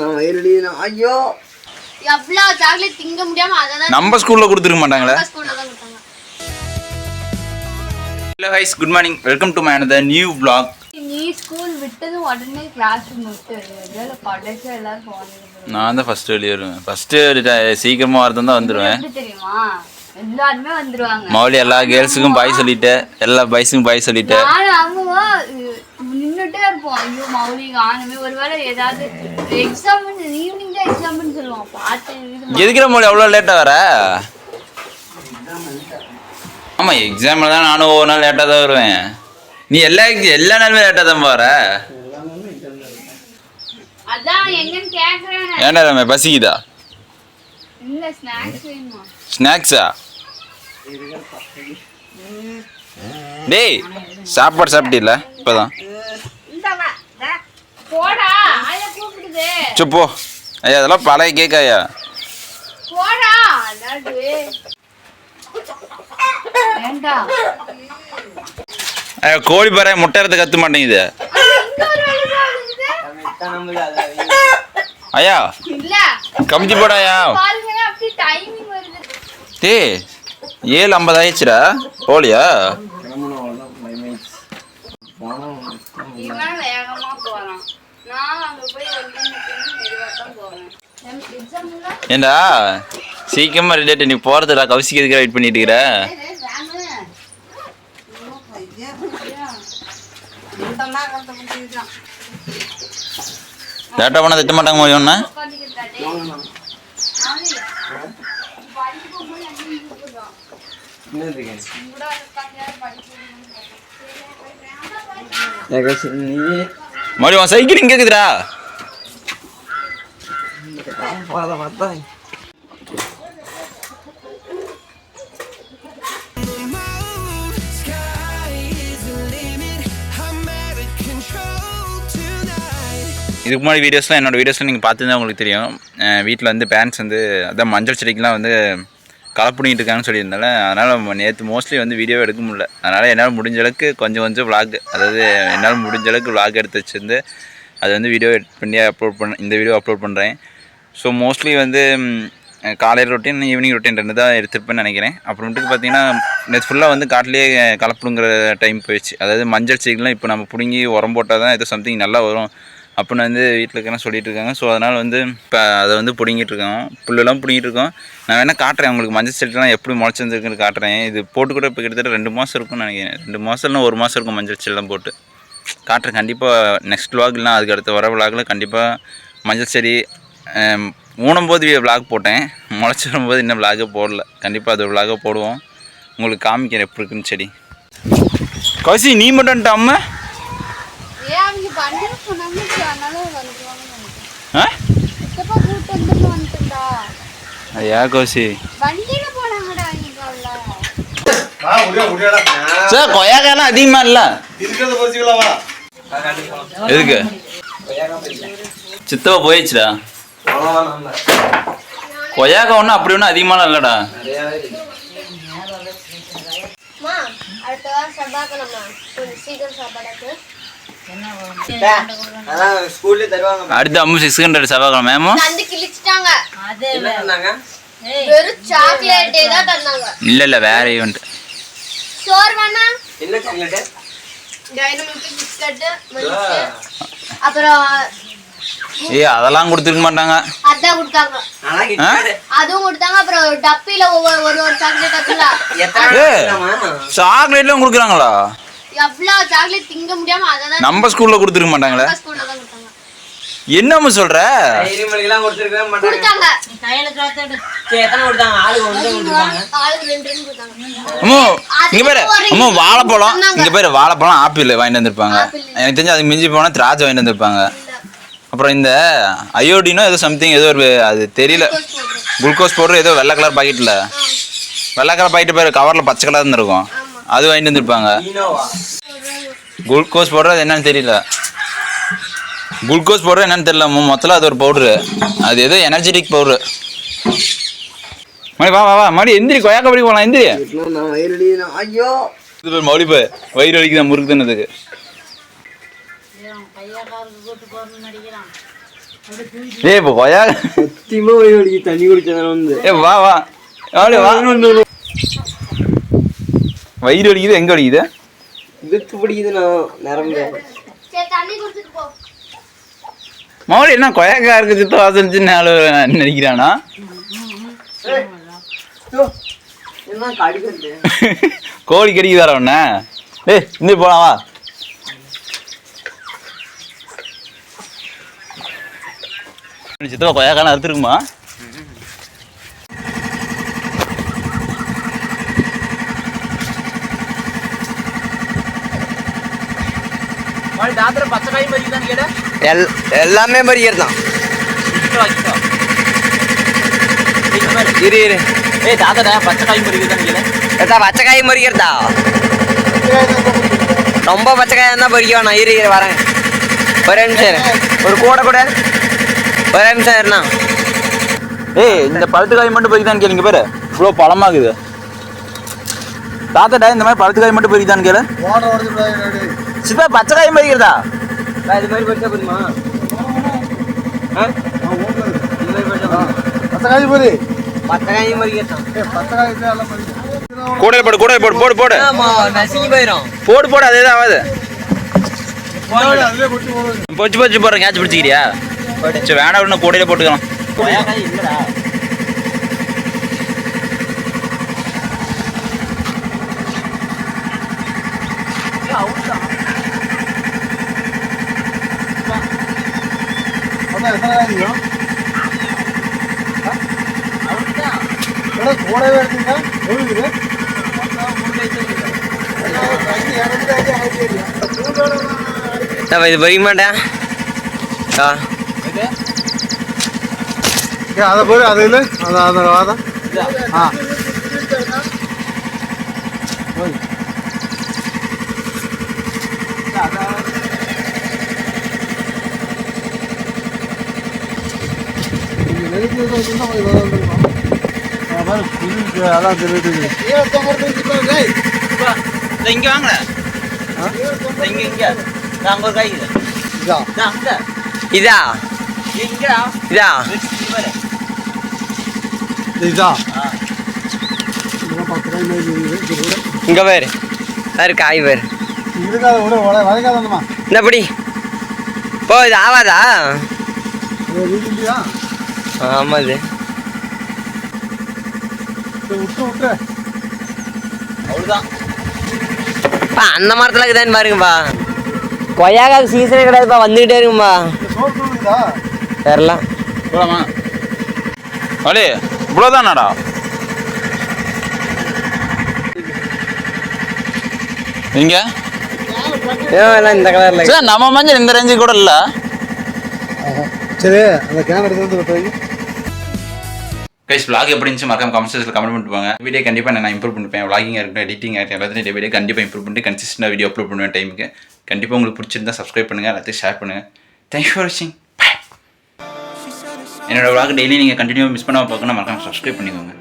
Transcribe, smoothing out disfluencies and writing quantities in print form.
ஐயோ எவ்வளோ சாக்லேட் திங்க முடியாம அதான் நம்ம ஸ்கூல்ல கொடுத்துருக்க மாட்டாங்களா? ஸ்கூல்ல தான் கொடுத்தாங்க. Hello guys, good morning, welcome to my another new vlog. நீ ஸ்கூல் விட்டது உடனே கிளாஸ் முடிச்சு கடைசி எல்லாரும் போனீங்க. நான் தான் ஃபர்ஸ்ட் வெளியே வருவேன். ஃபர்ஸ்ட் சீக்கிரமா வரதான் வந்துடுவேன். தெரியுமா, எல்லாருமே வந்துருவாங்க. மௌலி எல்லா கேர்ள்ஸுக்கும் பாய் சொல்லிட்டேன், எல்லா பாய்ஸுக்கும் பாய் சொல்லிட்டேன். அவங்க நின்றுட்டே இருப்போம். ஐயோ மௌலி காணுமே, ஒருவேளை ஏதாவது எக்ஸாம் ஈவினிங் தான் எக்ஸாம்னு சொல்லுவோம். பார்த்து எதுக்குற மௌலி அவ்வளோ லேட்டாக வர? ஆமாம், எக்ஸாமில் தான் நானும் ஒவ்வொரு நாள் லேட்டாக தான் வருவேன். நீ எல்லா நாளுமே லேட்டாக தான் போகிற. அதான் எங்கன்னு கேட்குறேன். ஏன்டா நம்ம பசிக்குதா? இல்லை, ஸ்நாக்ஸ் வேணுமா? ஸ்நாக்ஸா? டேய், சாப்பாடு சாப்பிட்டீல்ல இப்போதான்? போடா, ஆயா கூப்பிடுது. சுப்போ ஐயா, அதெல்லாம் பழைய கேக் ஐயா. போடா அடாடு. ஏண்டா ஐயா, கோழி பாரு முட்டை எடுத்து கத்த மாட்டேங்குது. ஐயா இல்ல கமிச்சு போடாயா. பாருங்க, அப்படியே டைமிங் வருது. டேய் 7:50 ஆயிடுச்சுடா. போலியா? இவன் வேகமா போறான், நான் அங்க போய் மெதுவா தான் போவேன். எக்ஸாம்ல ஏண்டா சீக்கிரமா ரிலேட், நீ போறதுடா. கௌசிக்கு எதுக்கு வெயிட் பண்ணிட்டு இருக்கிற? லேட்டா பண்ண திட்ட மாட்டாங்க மொழி ஒன்று. மொழி உன் சைக்கிள் இங்க இருக்குதுடா. இதுக்கு முன்னாடி வீடியோஸ்லாம் என்னோடய வீடியோஸில் நீங்கள் பார்த்துருந்தா உங்களுக்கு தெரியும். வீட்டில் வந்து பேரண்ட்ஸ் வந்து அதான் மஞ்சள் செடிக்கெலாம் வந்து களை பிடிங்கிட்டு இருக்காங்கன்னு சொல்லியிருந்தால, அதனால் நேற்று மோஸ்ட்லி வந்து வீடியோ எடுக்க முடியல. அதனால் என்னால் முடிஞ்ச அளவுக்கு கொஞ்சம் விளாக், அதாவது என்னால் முடிஞ்ச அளவுக்கு விளாக் எடுத்து வச்சுருந்து அது வந்து வீடியோ எடிட் பண்ணி இந்த வீடியோ அப்லோட் பண்ணுறேன். ஸோ மோஸ்ட்லி வந்து காலையில் ரொட்டீன், ஈவினிங் ரொட்டீன் 2 தான் எடுத்துருப்பேன்னு நினைக்கிறேன். அப்புறமேட்டுக்கு பார்த்தீங்கன்னா நேற்று ஃபுல்லாக வந்து காட்டிலேயே கலப்புடுங்கிற டைம் போயிடுச்சு. அதாவது மஞ்சள் செடிக்கெலாம் இப்போ நம்ம பிடுங்கி உரம் போட்டால் தான் ஏதோ சம்திங் நல்லா வரும் அப்படின்னு வந்து வீட்டில் இருக்கிறேன் சொல்லிட்டு இருக்காங்க. ஸோ அதனால் வந்து இப்போ அதை வந்து பிடிங்கிட்டு இருக்கோம், புல்லெல்லாம் பிடிங்கிட்டு இருக்கோம். நான் வேணால் காட்டுறேன் உங்களுக்கு மஞ்சள் செடிலாம் எப்படி முளைச்சிருந்துருக்குன்னு காட்டுறேன். இது போட்டு கூட இப்போ கிட்டத்தட்ட 2 மாதம் இருக்கும்னு நினைக்கிறேன். 2 மாதம் இல்லைனா 1 மாதம் இருக்கும் மஞ்சள் செடிலாம் போட்டு. காட்டுறேன் கண்டிப்பாக நெக்ஸ்ட் விலாக்லாம், அதுக்கு அடுத்த வர விலாகில் கண்டிப்பாக மஞ்சள் செடி ஊனும்போது விலாக் போட்டேன். முளைச்சி வரும்போது இன்னும் விலாகே போடல. கண்டிப்பாக அது விலாகை போடுவோம், உங்களுக்கு காமிக்கிறேன் எப்படி இருக்குன்னு செடி. கௌசி நீ மட்டும் அம்மா ஐயா கௌசி சார் கொய்யாக்காலாம் அதிகமா இல்ல எதுக்கு சித்தவா போயிடுச்சுடா. கொய்யாக்கா ஒன்றும் அப்படி ஒன்றும் அதிகமான இல்லடா. அடுத்து அம்மு 600 செவ்வாய்க்கிழமை இல்ல வேற ஈவெண்ட். அதெல்லாம் கொடுத்துருக்க மாட்டாங்க. சாக்லேட்லாம் கொடுக்குறாங்களா? நம்ம ஸ்கூல்ல கொடுத்துருக்க மாட்டாங்களே. என்னம்மா சொல்ற? இங்க பேரு அம்மா வாழைப்பழம், இங்க பேரு வாழைப்பழம் ஆப்பிள் வாங்கிட்டு வந்திருப்பாங்க. எனக்கு தெரிஞ்சு அது மிஞ்சி போனா திராட்சை வாங்கிட்டு வந்திருப்பாங்க. அப்புறம் இந்த அயோடினோ ஏதோ சம்திங் ஏதோ ஒரு அது தெரியல, குளுக்கோஸ் பவுடர் ஏதோ வெள்ளை கலர் பாக்கெட்டில், வெள்ளை கலர் பாக்கெட்டு பேர் கவரில் பச்சை கலர் இருந்திருக்கும், அது வாங்கிட்டு வந்திருப்பாங்க. குளுக்கோஸ் பவுடர் அது என்னன்னு தெரியல. குளுக்கோஸ் பவுடர் என்னன்னு தெரியல. மொத்தத்தில் அது ஒரு பவுட்ரு, அது ஏதோ எனர்ஜெட்டிக் பவுட்ரு. மணி வா வா வா மணி எந்திரி, கொய்யாக்கா படி போகலாம் எந்திரி. ஐயோ இது பேர் மௌலி போய் வயிறு வலிக்குதான் முறுக்கு தின்னதுக்கு. ஏய் இப்போ கொய்யா சத்தியமா வயிறு வலிக்கு தண்ணி குடிச்சதான வந்து வா வா வா வயிறு வலிக்குது எங்க வலிக்குது இதுக்கு பிடிக்குதுண்ணா நரம்பு மௌலி என்ன கொய்யாக்கா இருக்கு சித்த வாசல் நாலு நினைக்கிறானா என்ன கடிக்கிறது கோழி கடிக்குதார ஒண்ண டேய் இந்த போலாம் வா சித்தவா கொய்யாக்கான அறுத்துருக்குமா எல்லாமே பறிக்கிறது தான் இரு இரு பச்சைக்காய் பறிக்கிறதா ரொம்ப பச்சைக்காய் தான் பறிக்க வேணாம் இரு இரு வரேன் ஒரே நிமிஷம் ஒரு கூடை கூட ஒரே நிமிஷம் இருண்ணா ஏய் இந்த பழுத்துக்காய் மட்டும் பறிக்குதான்னு கேளுங்க பேரு இவ்வளோ பழமாகுது தாத்தாடா இந்த மாதிரி பழுத்துக்காய் மட்டும் பறிக்குதான்னு கேளு சிப்பா பச்சைக்காயும் பறிக்கிறதா இது மாதிரி பறிச்சா போதுமா பச்சைக்காயும் பறிக்கிறதான் கூடையில் போடு கூடையில் போடு போடு போடு நசுங்கி போயிடும் போடு போடு அதே தான் ஆகுது பொச்சு பொச்சு போடுறேன் கேட்ச் பிடிச்சிக்கிறியா சரி வேணா ஒன்று கூடையில் போட்டுக்கலாம் இல்லடா இது பறிக்க மாட்டேன் அதை போய் அது இல்லை அந்த வாதம் ஆ அதான் தெரியுது இங்கே வாங்க இங்கே இங்கே அங்கே ஒரு காய் இதா இதா இதா இங்க பேர் சார் காய் பேர் இருக்காத விட வளைக்காதம்மா இந்த படி போ இது ஆவாதா ஆமா இது விட்டு விட்டு அவ்வளோதான் அந்த மரத்துல இருக்குதான்னு பாருங்கப்பா கொய்யாக்காக்கு சீசனே கிடையாதுப்பா வந்துகிட்டே இருக்கும்பா தெரியல போலாமா வலி இவ்வளோதானாடா இங்க எல்லாம் இந்த கலர்ல சார் நம்ம மஞ்சள் இந்த ரேஞ்சு கூட இல்லை சரி அந்த கேன் எடுத்து வந்து கைஸ் vlog எப்படி இருந்துச்சு மறக்காம கமெண்ட் செக்ஷனில் கமெண்ட் பண்ணிட்டு போங்க வீடியோ கண்டிப்பாக நான் இம்ப்ரூவ் பண்ணிப்பேன் vlogging இருக்கட்டும் எடிட்டிங் ஆகிட்டு எல்லாத்தையும் வீடியோ கண்டிப்பாக இம்ப்ரூவ் பண்ணிட்டு கன்சிஸ்டன்டாக வீடியோ அப்லோட் பண்ணுவேன் டைமுக்கு கண்டிப்பாக உங்களுக்கு பிடிச்சிருந்தா சப்ஸ்கிரைப் பண்ணுங்கள் எல்லாத்தையும் ஷேர் பண்ணுங்கள் தேங்க்ஸ் ஃபார் வாட்சிங் பாய் என்னோட vlog டெய்லி நீங்கள் கண்டினியூவாக மிஸ் பண்ணாமல் பார்க்கணும் மறக்காம சப்ஸ்கிரைப் பண்ணிக்கோங்க